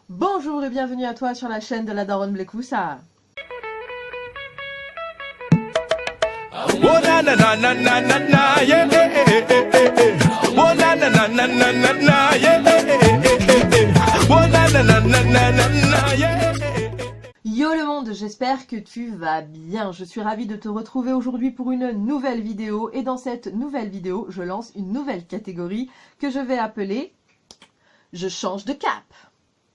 Bonjour et bienvenue à toi sur la chaîne de la Daronne Blekoussa. Oh na na na na na na na yeah eh, eh, eh, eh. Oh na na na na na na na yeah eh, eh, eh, eh. Oh na na na na na na na yeah. Yo le monde, j'espère que tu vas bien. Je suis ravie de te retrouver aujourd'hui pour une nouvelle vidéo. Et dans cette nouvelle vidéo, je lance une nouvelle catégorie que je vais appeler « Je change de cap ».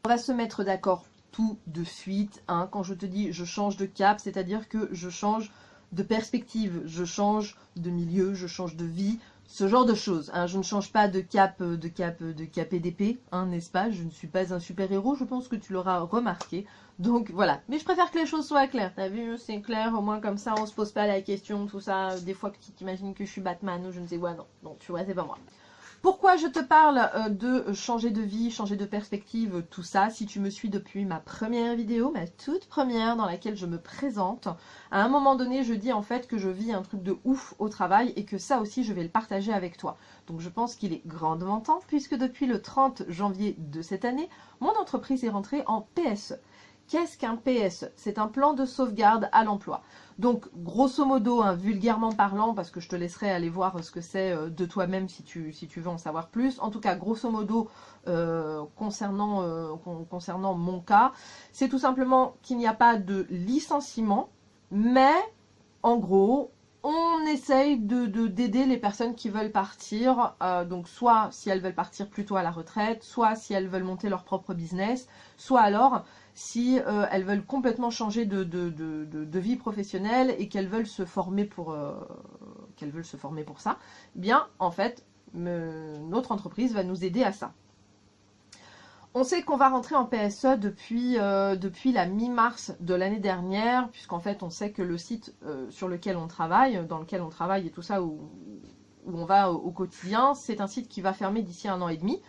On va se mettre d'accord tout de suite. Quand je te dis « je change de cap », c'est-à-dire que je change de perspective, je change de milieu, je change de vie, ce genre de choses. Je ne change pas de cap et d'épée, n'est-ce pas? Je ne suis pas un super-héros, je pense que tu l'auras remarqué. Donc voilà, mais je préfère que les choses soient claires. T'as vu, c'est clair, au moins comme ça on se pose pas la question, tout ça. Des fois que tu t'imagines que je suis Batman ou je ne sais quoi, non. Donc tu vois, c'est pas moi. Pourquoi je te parle de changer de vie, changer de perspective, tout ça? Si tu me suis depuis ma première vidéo, ma toute première dans laquelle je me présente, à un moment donné, je dis en fait que je vis un truc de ouf au travail et que ça aussi, je vais le partager avec toi. Donc je pense qu'il est grandement temps puisque depuis le 30 janvier de cette année, mon entreprise est rentrée en PSE. Qu'est-ce qu'un PSE? C'est un plan de sauvegarde à l'emploi. Donc, grosso modo, vulgairement parlant, parce que je te laisserai aller voir ce que c'est de toi-même si tu veux en savoir plus. En tout cas, grosso modo, concernant mon cas, c'est tout simplement qu'il n'y a pas de licenciement, mais en gros, on essaye d'aider les personnes qui veulent partir, donc soit si elles veulent partir plutôt à la retraite, soit si elles veulent monter leur propre business, soit alors si elles veulent complètement changer de vie professionnelle et qu'elles veulent se former pour ça, eh bien en fait notre entreprise va nous aider à ça. On sait qu'on va rentrer en PSE depuis la mi-mars de l'année dernière, puisqu'en fait on sait que le site sur lequel on travaille, dans lequel on travaille et tout ça, où on va au quotidien, c'est un site qui va fermer d'ici 1 an et demi.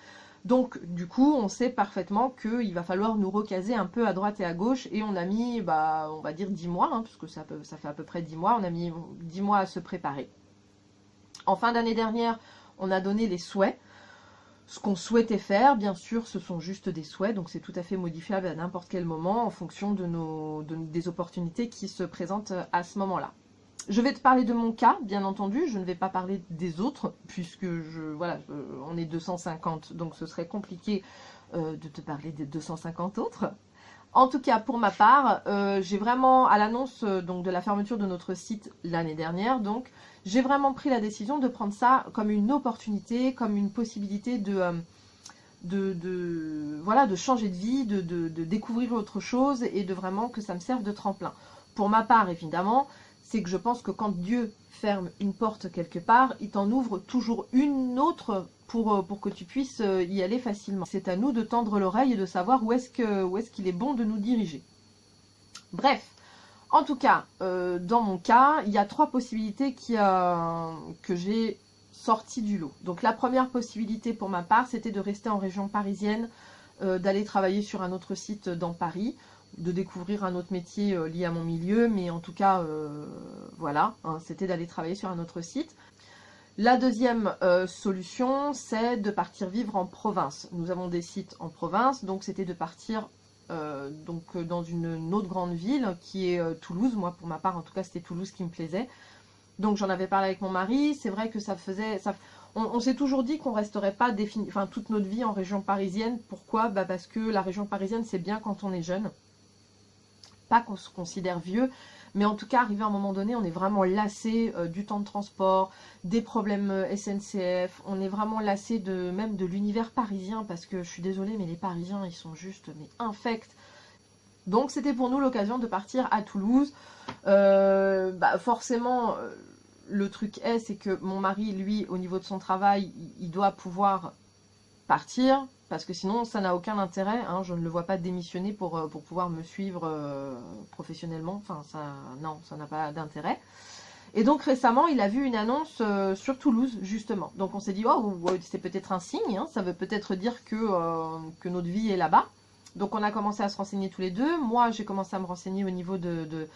Donc du coup on sait parfaitement qu'il va falloir nous recaser un peu à droite et à gauche, et on a mis, on va dire 10 mois, puisque ça fait à peu près 10 mois, on a mis 10 mois à se préparer. En fin d'année dernière, on a donné les souhaits. Ce qu'on souhaitait faire, bien sûr, ce sont juste des souhaits, donc c'est tout à fait modifiable à n'importe quel moment en fonction des opportunités qui se présentent à ce moment-là. Je vais te parler de mon cas, bien entendu, je ne vais pas parler des autres, puisque on est 250, donc ce serait compliqué de te parler des 250 autres. En tout cas, pour ma part, j'ai vraiment, à l'annonce de la fermeture de notre site l'année dernière, donc j'ai vraiment pris la décision de prendre ça comme une opportunité, comme une possibilité de changer de vie, de découvrir autre chose et de vraiment que ça me serve de tremplin. Pour ma part, évidemment, c'est que je pense que quand Dieu ferme une porte quelque part, il t'en ouvre toujours une autre pour que tu puisses y aller facilement. C'est à nous de tendre l'oreille et de savoir où est-ce qu'il est bon de nous diriger. Bref, en tout cas, dans mon cas, il y a 3 possibilités que j'ai sorties du lot. Donc la première possibilité pour ma part, c'était de rester en région parisienne, d'aller travailler sur un autre site dans Paris, de découvrir un autre métier lié à mon milieu, mais en tout cas, voilà, c'était d'aller travailler sur un autre site. La deuxième solution, c'est de partir vivre en province. Nous avons des sites en province, donc c'était de partir dans une autre grande ville qui est Toulouse. Moi, pour ma part, en tout cas, c'était Toulouse qui me plaisait. Donc j'en avais parlé avec mon mari, c'est vrai que on s'est toujours dit qu'on resterait pas toute notre vie en région parisienne. Pourquoi? Parce que la région parisienne, c'est bien quand on est jeune. Pas qu'on se considère vieux, mais en tout cas, arrivé à un moment donné, on est vraiment lassé du temps de transport, des problèmes SNCF, on est vraiment lassé même de l'univers parisien, parce que je suis désolée, mais les Parisiens, ils sont juste infects. Donc c'était pour nous l'occasion de partir à Toulouse. Forcément, le truc c'est que mon mari, lui, au niveau de son travail, il doit pouvoir partir, parce que sinon ça n'a aucun intérêt, je ne le vois pas démissionner pour pouvoir me suivre professionnellement, ça n'a pas d'intérêt. Et donc récemment il a vu une annonce sur Toulouse justement, donc on s'est dit oh c'est peut-être un signe, ça veut peut-être dire que notre vie est là-bas. Donc on a commencé à se renseigner tous les deux. Moi j'ai commencé à me renseigner au niveau des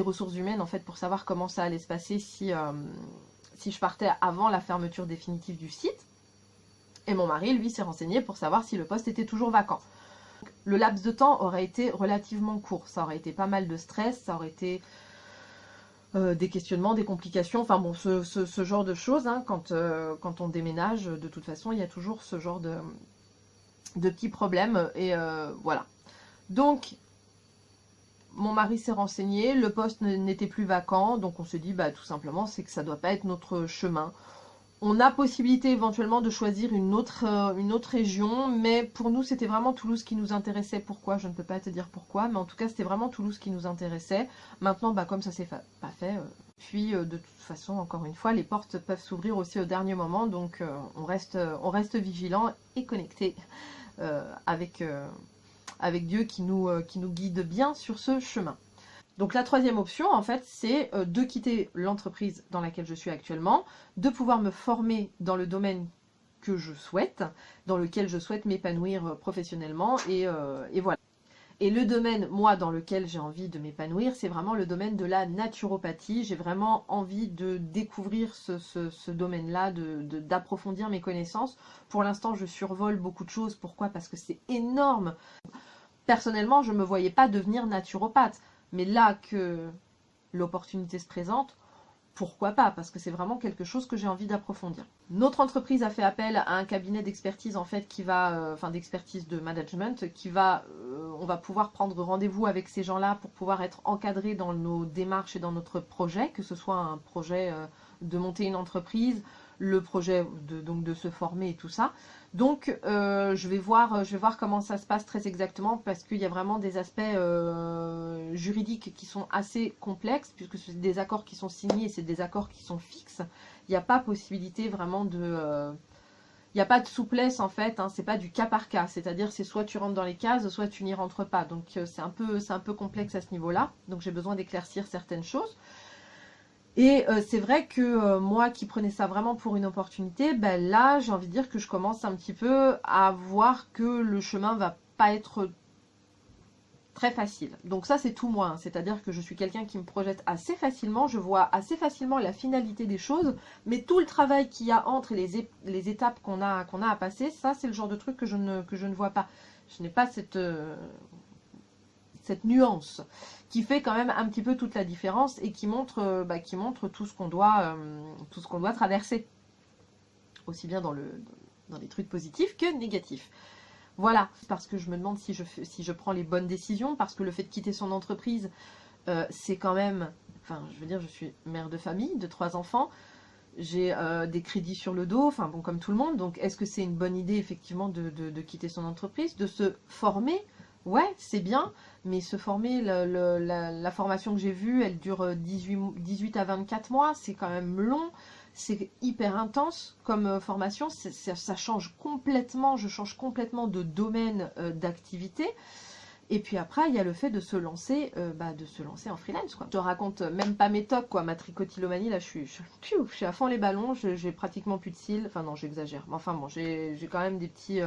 ressources humaines en fait, pour savoir comment ça allait se passer si je partais avant la fermeture définitive du site. Et mon mari, lui, s'est renseigné pour savoir si le poste était toujours vacant. Le laps de temps aurait été relativement court, ça aurait été pas mal de stress, ça aurait été des questionnements, des complications, enfin bon, ce genre de choses, hein, quand on déménage, de toute façon, il y a toujours ce genre de petits problèmes, et voilà. Donc, mon mari s'est renseigné, le poste n'était plus vacant, donc on se dit, bah tout simplement, c'est que ça doit pas être notre chemin. On a possibilité éventuellement de choisir une autre région, mais pour nous, c'était vraiment Toulouse qui nous intéressait. Pourquoi? Je ne peux pas te dire pourquoi, mais en tout cas, c'était vraiment Toulouse qui nous intéressait. Maintenant, bah, comme ça s'est pas fait, puis de toute façon, encore une fois, les portes peuvent s'ouvrir aussi au dernier moment, donc on reste vigilant et connecté avec Dieu qui nous guide bien sur ce chemin. Donc la troisième option, en fait, c'est de quitter l'entreprise dans laquelle je suis actuellement, de pouvoir me former dans le domaine que je souhaite, dans lequel je souhaite m'épanouir professionnellement, et voilà. Et le domaine, moi, dans lequel j'ai envie de m'épanouir, c'est vraiment le domaine de la naturopathie. J'ai vraiment envie de découvrir ce domaine-là, d'approfondir mes connaissances. Pour l'instant, je survole beaucoup de choses. Pourquoi? Parce que c'est énorme. Personnellement, je ne me voyais pas devenir naturopathe. Mais là que l'opportunité se présente, pourquoi pas? Parce que c'est vraiment quelque chose que j'ai envie d'approfondir. Notre entreprise a fait appel à un cabinet d'expertise en fait qui va, d'expertise de management, on va pouvoir prendre rendez-vous avec ces gens-là pour pouvoir être encadrés dans nos démarches et dans notre projet, que ce soit un projet de monter une entreprise, le projet de se former et tout ça. Donc je vais voir comment ça se passe très exactement, parce qu'il y a vraiment des aspects juridiques qui sont assez complexes, puisque c'est des accords qui sont signés et c'est des accords qui sont fixes. Il n'y a pas possibilité vraiment il n'y a pas de souplesse en fait, hein, c'est pas du cas par cas, c'est-à-dire c'est soit tu rentres dans les cases, soit tu n'y rentres pas. Donc c'est un peu complexe à ce niveau-là, donc j'ai besoin d'éclaircir certaines choses. Et c'est vrai que moi qui prenais ça vraiment pour une opportunité, ben là j'ai envie de dire que je commence un petit peu à voir que le chemin va pas être très facile. Donc ça c'est tout moi, hein. C'est-à-dire que je suis quelqu'un qui me projette assez facilement, je vois assez facilement la finalité des choses, mais tout le travail qu'il y a entre les étapes qu'on a à passer, ça c'est le genre de truc que je ne vois pas. Je n'ai pas cette nuance qui fait quand même un petit peu toute la différence et qui montre tout ce qu'on doit traverser, aussi bien dans les trucs positifs que négatifs. Voilà, parce que je me demande si je prends les bonnes décisions, parce que le fait de quitter son entreprise, c'est quand même, enfin je veux dire, je suis mère de famille, de 3 enfants, j'ai des crédits sur le dos, enfin bon, comme tout le monde, donc est-ce que c'est une bonne idée effectivement de quitter son entreprise, de se former? Ouais, c'est bien, mais se former, la formation que j'ai vue, elle dure 18 à 24 mois, c'est quand même long, c'est hyper intense comme formation, ça change complètement, je change complètement de domaine d'activité. Et puis après, il y a le fait de se lancer en freelance, quoi. Je te raconte même pas mes tocs, quoi. Ma tricotylomanie, là, je suis à fond les ballons, j'ai pratiquement plus de cils, enfin non, j'exagère, mais enfin bon, j'ai quand même des petits...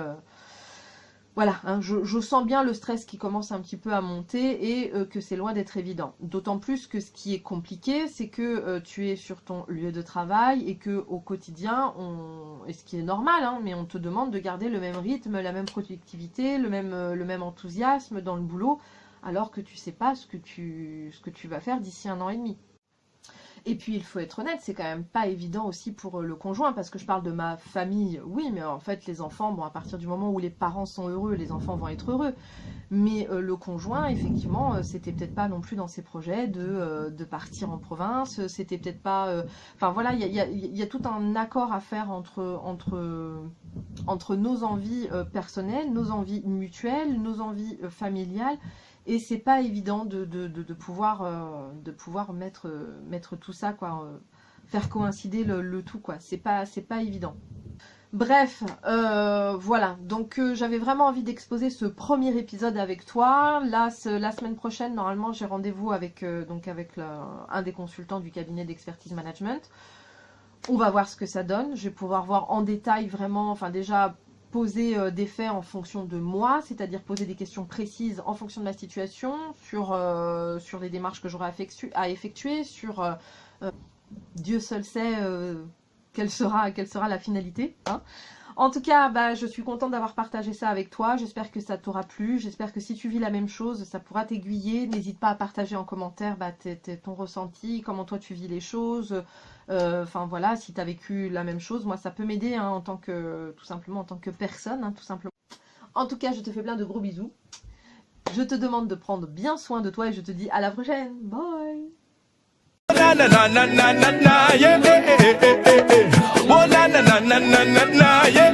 Voilà, hein, je sens bien le stress qui commence un petit peu à monter et que c'est loin d'être évident. D'autant plus que ce qui est compliqué, c'est que tu es sur ton lieu de travail et que au quotidien, et ce qui est normal, hein, mais on te demande de garder le même rythme, la même productivité, le même enthousiasme dans le boulot, alors que tu sais pas ce que tu vas faire d'ici 1 an et demi. Et puis il faut être honnête, c'est quand même pas évident aussi pour le conjoint, parce que je parle de ma famille, oui, mais en fait les enfants, bon, à partir du moment où les parents sont heureux, les enfants vont être heureux. Mais le conjoint, effectivement, c'était peut-être pas non plus dans ses projets de partir en province, c'était peut-être pas... Enfin voilà, il y a tout un accord à faire entre nos envies personnelles, nos envies mutuelles, nos envies familiales. Et c'est pas évident de pouvoir mettre tout ça, quoi, faire coïncider le tout, quoi. C'est pas évident. Bref, voilà. Donc j'avais vraiment envie d'exposer ce premier épisode avec toi. Là, la semaine prochaine, normalement, j'ai rendez-vous avec un des consultants du cabinet d'expertise management. On va voir ce que ça donne. Je vais pouvoir voir en détail vraiment, enfin déjà, poser des faits en fonction de moi, c'est-à-dire poser des questions précises en fonction de ma situation, sur les démarches que j'aurai à effectuer, sur Dieu seul sait quelle sera la finalité, hein. En tout cas, bah, je suis contente d'avoir partagé ça avec toi. J'espère que ça t'aura plu. J'espère que si tu vis la même chose, ça pourra t'aiguiller. N'hésite pas à partager en commentaire bah, ton ressenti, comment toi tu vis les choses. Enfin voilà, si tu as vécu la même chose, moi ça peut m'aider hein, en tant que, tout simplement en tant que personne, hein, tout simplement. En tout cas, je te fais plein de gros bisous. Je te demande de prendre bien soin de toi et je te dis à la prochaine. Bye. Na na na na na na na, yeah, eh, eh, eh, eh, eh. Oh na na na na na na, yeah.